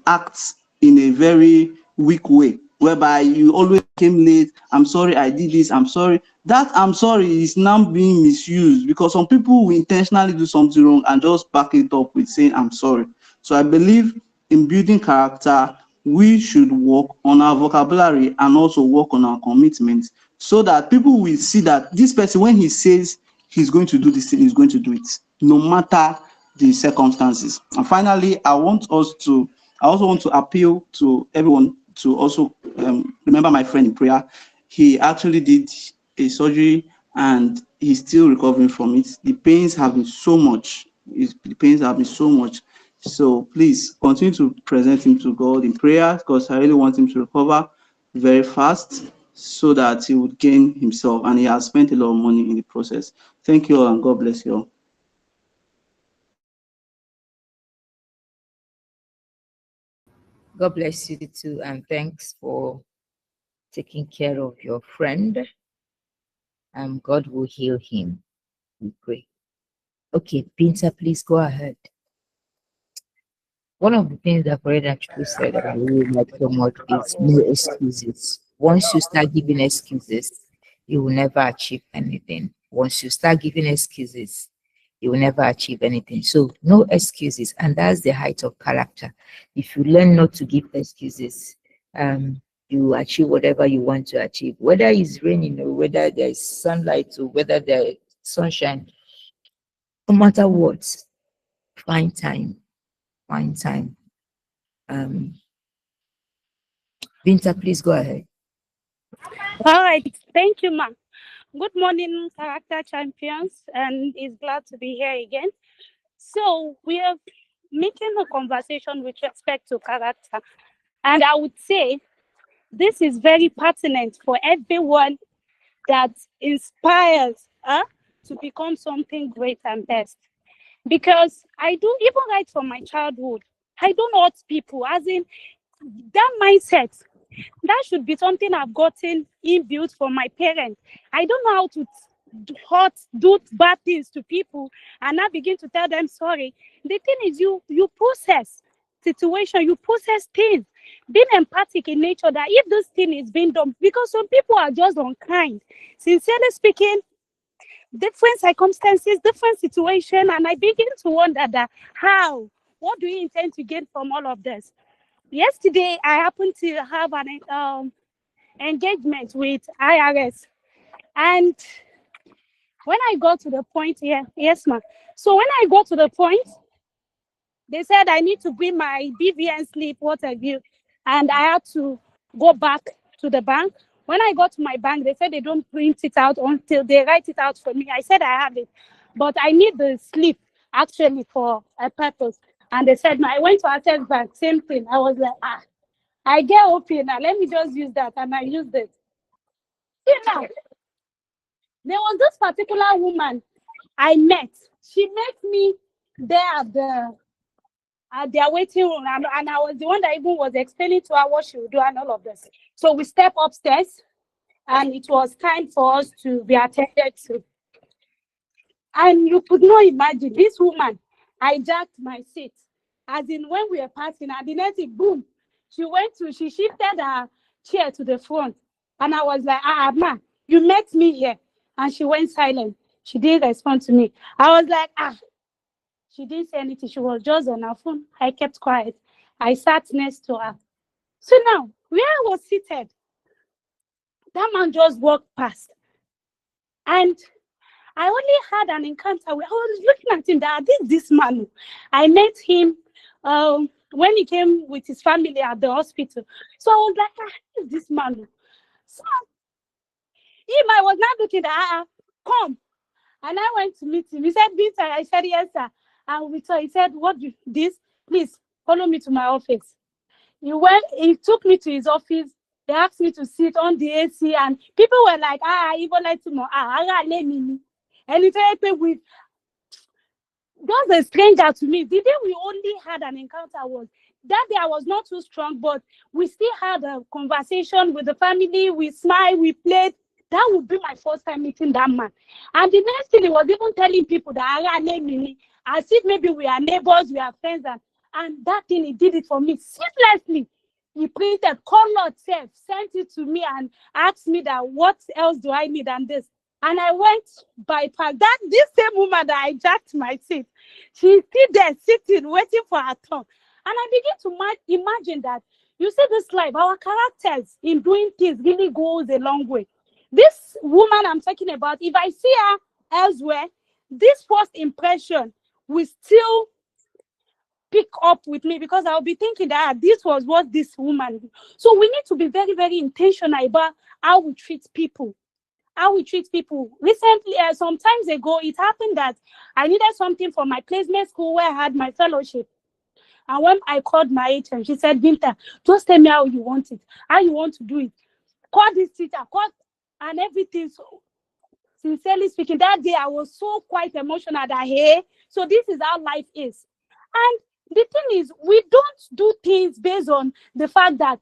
act in a very weak way, whereby you always came late. I'm sorry, I did this. I'm sorry. That I'm sorry is now being misused because some people will intentionally do something wrong and just back it up with saying I'm sorry. So I believe in building character, we should work on our vocabulary and also work on our commitments so that people will see that this person, when he says he's going to do this thing, he's going to do it, no matter the circumstances. And finally, I also want to appeal to everyone to also remember my friend in prayer. He actually did a surgery and he's still recovering from it. The pains have been so much. The pains have been so much. So please continue to present him to God in prayer because I really want him to recover very fast so that he would gain himself, and he has spent a lot of money in the process. Thank you all and God bless you all. God bless you too, and thanks for taking care of your friend. God will heal him. We pray. Okay, Pinta, please go ahead. One of the things that Fred actually said that I really like so much is no excuses. Once you start giving excuses, you will never achieve anything. Once you start giving excuses, you will never achieve anything. So no excuses, and that's the height of character. If you learn not to give excuses, you achieve whatever you want to achieve, whether it's raining or whether there's sunlight or whether there's sunshine. No matter what, find time. Find time. Binta, please go ahead. All right, thank you, ma'am. Good morning, character champions, and it's glad to be here again. So we are making a conversation with respect to character, and I would say this is very pertinent for everyone that inspires to become something great and best. Because I do, even right from my childhood, I don't hurt people, as in that mindset. That should be something I've gotten inbuilt from my parents. I don't know how to do bad things to people and I begin to tell them sorry. The thing is, you process situation, you process things, being empathic in nature, that if this thing is being done, because some people are just unkind. Sincerely speaking, different circumstances, different situation, and I begin to wonder that what do you intend to gain from all of this? Yesterday, I happened to have an engagement with IRS, and when I got to the point, yes, ma'am. So when I got to the point, they said I need to bring my BVN slip, what have you, and I had to go back to the bank. When I got to my bank, they said they don't print it out until they write it out for me. I said I have it, but I need the slip actually for a purpose. And they said, no, I went to Access Bank, same thing. I was like, I get open now. Let me just use that, and I used it. See now, there was this particular woman I met. She met me there at their waiting room, and I was the one that even was explaining to her what she would do and all of this. So we stepped upstairs, and it was time for us to be attended to. And you could not imagine, this woman hijacked my seat. As in, when we were passing, and the next thing, boom, she shifted her chair to the front. And I was like, ma, you met me here. And she went silent. She didn't respond to me. I was like, she didn't say anything. She was just on her phone. I kept quiet. I sat next to her. So now, where I was seated, that man just walked past. And I only had an encounter where I was looking at him that this man. I met him when he came with his family at the hospital. So I was like, this man. So I was not looking at, come. And I went to meet him. He said, Binta. I said, yes, sir. And we saw, he said, what do this? Please follow me to my office. He took me to his office. They asked me to sit on the AC, and people were like, even like tomorrow, let me. And he said, with just a stranger to me. The day we only had an encounter was that day I was not too strong, but we still had a conversation with the family. We smiled, we played. That would be my first time meeting that man. And the next thing, he was even telling people that as if maybe we are neighbors, we are friends, and that thing, he did it for me ceaselessly. He printed, colored, sent it to me and asked me that what else do I need and this. And I went bypass that this same woman that I jacked my seat. She's still there sitting, waiting for her turn. And I begin to imagine that, you see, this life, our characters in doing things really goes a long way. This woman I'm talking about, if I see her elsewhere, this first impression will still pick up with me, because I'll be thinking that this was what this woman did. So we need to be very, very intentional about how we treat people. Recently, some times ago, it happened that I needed something for my placement school where I had my fellowship. And when I called my agent, she said, Binta, just tell me how you want it, how you want to do it. Call this teacher, and everything. So, sincerely speaking, that day I was so quite emotional that, hey, so this is how life is. And the thing is, we don't do things based on the fact that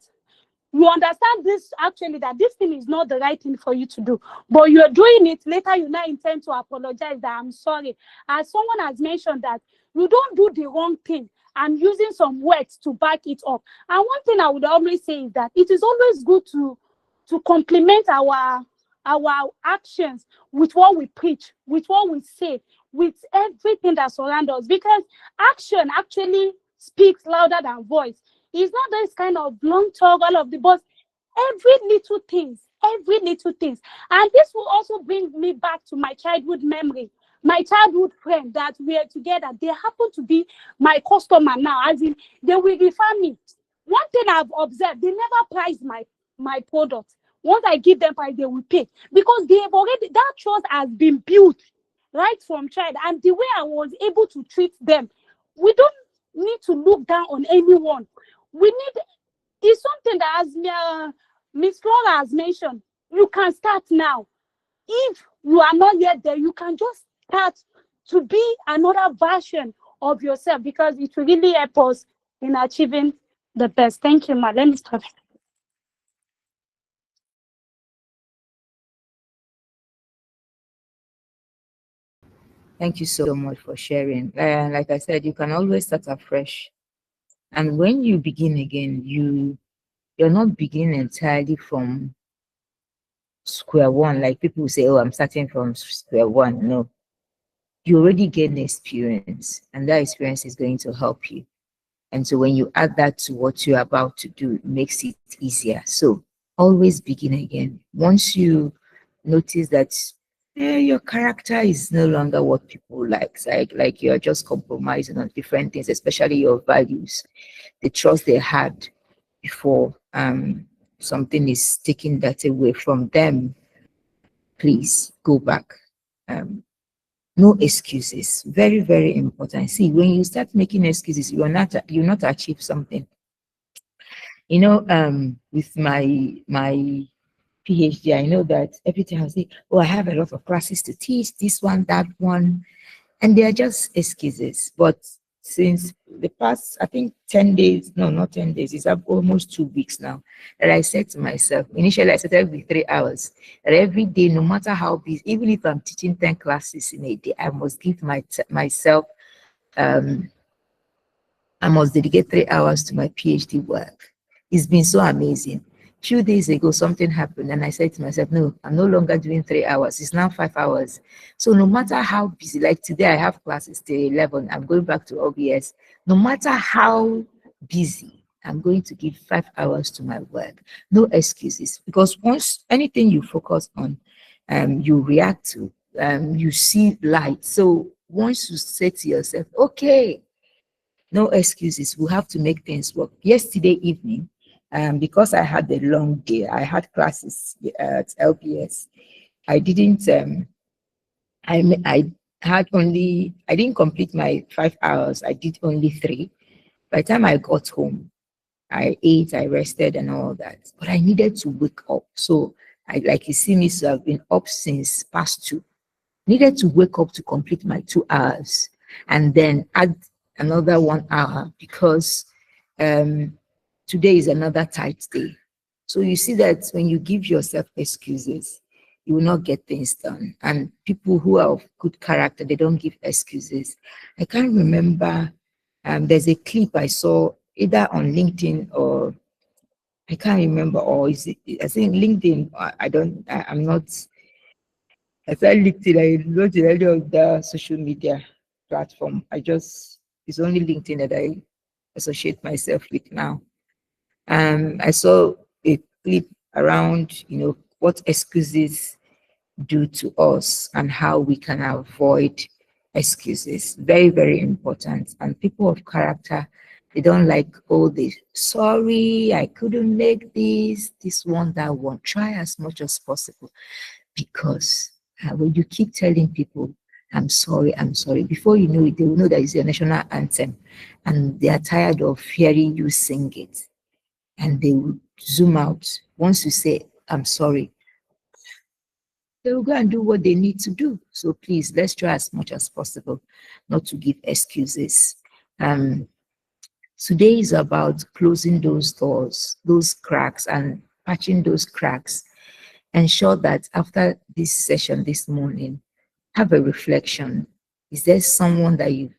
you understand this, actually, that this thing is not the right thing for you to do, but you're doing it. Later, you now intend to apologize that I'm sorry. As someone has mentioned, that you don't do the wrong thing and using some words to back it up. And one thing I would always say is that it is always good to complement our actions with what we preach, with what we say, with everything that surrounds us, because action actually speaks louder than voice. It's not this kind of long talk, all of the but every little things. And this will also bring me back to my childhood memory, my childhood friend that we are together. They happen to be my customer now, as in they will refer me. One thing I've observed, they never price my product. Once I give them price, they will pay, because they have already, that trust has been built right from child. And the way I was able to treat them, we don't need to look down on anyone. We need, it's something that, as Miss Flora has mentioned, you can start now. If you are not yet there, you can just start to be another version of yourself, because it will really help us in achieving the best. Thank you, ma. Let me stop. Thank you so much for sharing. Like I said, you can always start afresh. And when you begin again, you're not beginning entirely from square one. Like people say, oh, I'm starting from square one. No, you already gain experience, and that experience is going to help you. And so when you add that to what you're about to do, it makes it easier. So always begin again. Once you notice that your character is no longer what people like you're just compromising on different things, especially your values, the trust they had before, something is taking that away from them, please go back. No excuses. Very, very important. See, when you start making excuses, you'll not achieve something. You know, with my PhD, I know that every time I say, oh, I have a lot of classes to teach, this one, that one, and they are just excuses. But since the past, I think 10 days, no, not 10 days, it's almost 2 weeks now, that I said to myself, initially I said every 3 hours, that every day, no matter how busy, even if I'm teaching 10 classes in a day, I must give myself, I must dedicate 3 hours to my PhD work. It's been so amazing. A few days ago, something happened, and I said to myself, no, I'm no longer doing 3 hours. It's now 5 hours. So no matter how busy, like today, I have classes till 11. I'm going back to OBS. No matter how busy, I'm going to give 5 hours to my work. No excuses. Because once anything you focus on, you react to, you see light. So once you say to yourself, okay, no excuses, we have to make things work. Yesterday evening, because I had a long day, I had classes at LBS. I didn't I didn't complete my 5 hours. I did only 3. By the time I got home, I ate, I rested and all that. But I needed to wake up. So I, like you see me, so I've been up since past 2. Needed to wake up to complete my 2 hours and then add another 1 hour because today is another tight day. So you see that when you give yourself excuses, you will not get things done. And people who are of good character, they don't give excuses. I can't remember. There's a clip I saw either on LinkedIn or I can't remember, or is it? I think LinkedIn. I'm not. I said LinkedIn. I'm not in any of the social media platform. It's only LinkedIn that I associate myself with now. I saw a clip around, what excuses do to us and how we can avoid excuses. Very, very important. And people of character, they don't like all this. Sorry, I couldn't make this one, that one. Try as much as possible because when you keep telling people, I'm sorry, before you know it, they will know that it's your national anthem and they are tired of hearing you sing it and they will zoom out. Once you say, I'm sorry, they will go and do what they need to do. So please, let's try as much as possible not to give excuses. Today is about closing those doors, those cracks, and patching those cracks. Ensure that after this session this morning, have a reflection. Is there someone that is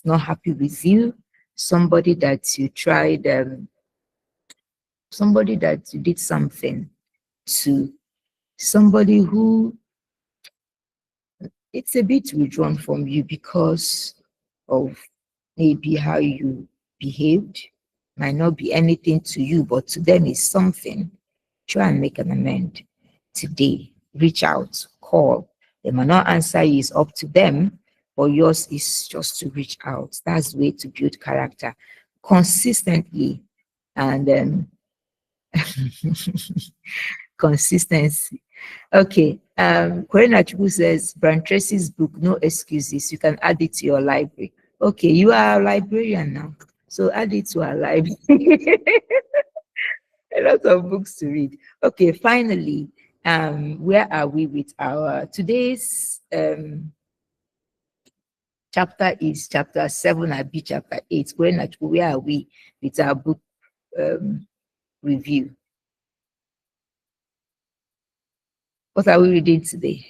not happy with you? Somebody that you tried, somebody that you did something to, somebody who it's a bit withdrawn from you because of maybe how you behaved. Might not be anything to you, but to them is something. Try and make an amend today. Reach out, call. They might not answer you, it's up to them, but yours is just to reach out. That's the way to build character consistently and consistency. Okay. Corina Chubu says, Brian Tracy's book, No Excuses. You can add it to your library. Okay, you are a librarian now. So add it to our library. A lot of books to read. Okay, finally, where are we with our today's chapter is chapter 7, I'll be chapter 8. Corina Chubu, where are we with our book review? What are we reading today?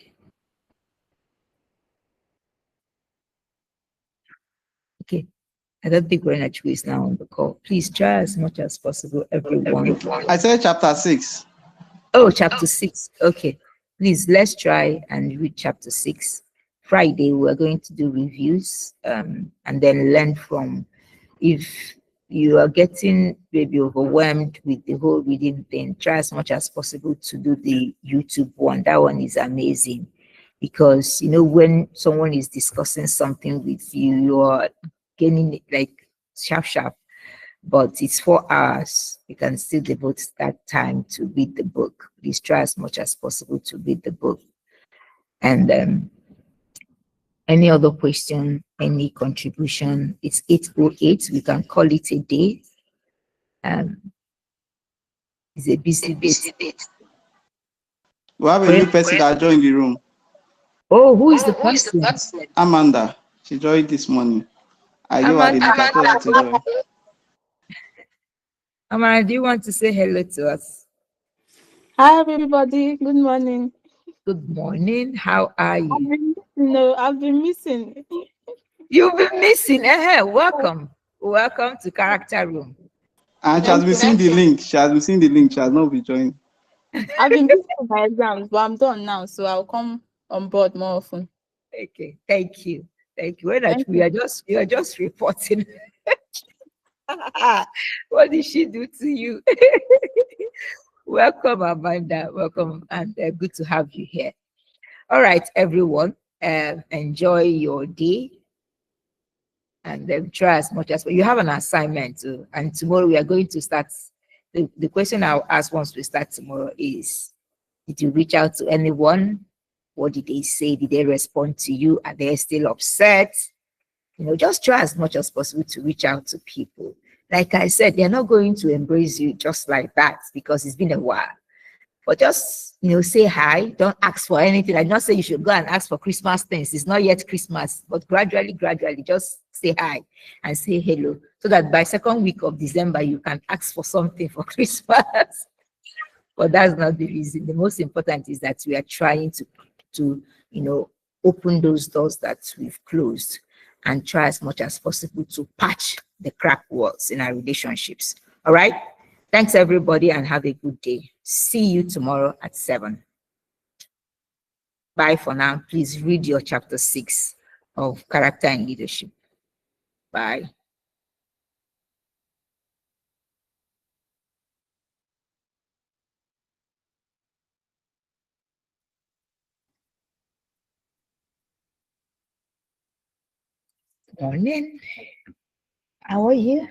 Okay. I don't think Corina Chubu is now on the call. Please try as much as possible, everyone. I said chapter 6. Oh, chapter 6. Okay. Please, let's try and read chapter 6. Friday, we're going to do reviews and then learn from. If you are getting maybe overwhelmed with the whole reading thing, try as much as possible to do the YouTube one. That one is amazing because, when someone is discussing something with you, you are getting it like sharp, but it's 4 hours. You can still devote that time to read the book. Please try as much as possible to read the book. And any other question, any contribution, it's 8:08. We can call it a day. It's a busy bit. We have a new person that joined the room. Oh, who is the person? Amanda. She joined this morning. I gave her the link. I told her to join. Amanda, do you want to say hello to us? Hi, everybody. Good morning. Good morning. How are you? I've been missing. You've been missing. Welcome. Welcome to Character Room. And she has been seeing the link. She has not been joining. I've been missing my exams, but I'm done now, so I'll come on board more often. Okay. Thank you. We are just reporting. What did she do to you? Welcome, Amanda. Welcome, and good to have you here. All right, everyone. Enjoy your day, and then try as much as you have an assignment too. And tomorrow we are going to start. The question I'll ask once we start tomorrow is, Did you reach out to anyone? What did they say? Did they respond to you? Are they still upset? Just try as much as possible to reach out to people. Like I said, they're not going to embrace you just like that because it's been a while. But just, say hi. Don't ask for anything. I not say you should go and ask for Christmas things. It's not yet Christmas, but gradually, just say hi and say hello. So that by second week of December, you can ask for something for Christmas. But that's not the reason. The most important is that we are trying to open those doors that we've closed and try as much as possible to patch the cracked walls in our relationships. All right. Thanks, everybody, and have a good day. See you tomorrow at 7. Bye for now. Please read your chapter 6 of Character and Leadership. Bye. Morning. How are you?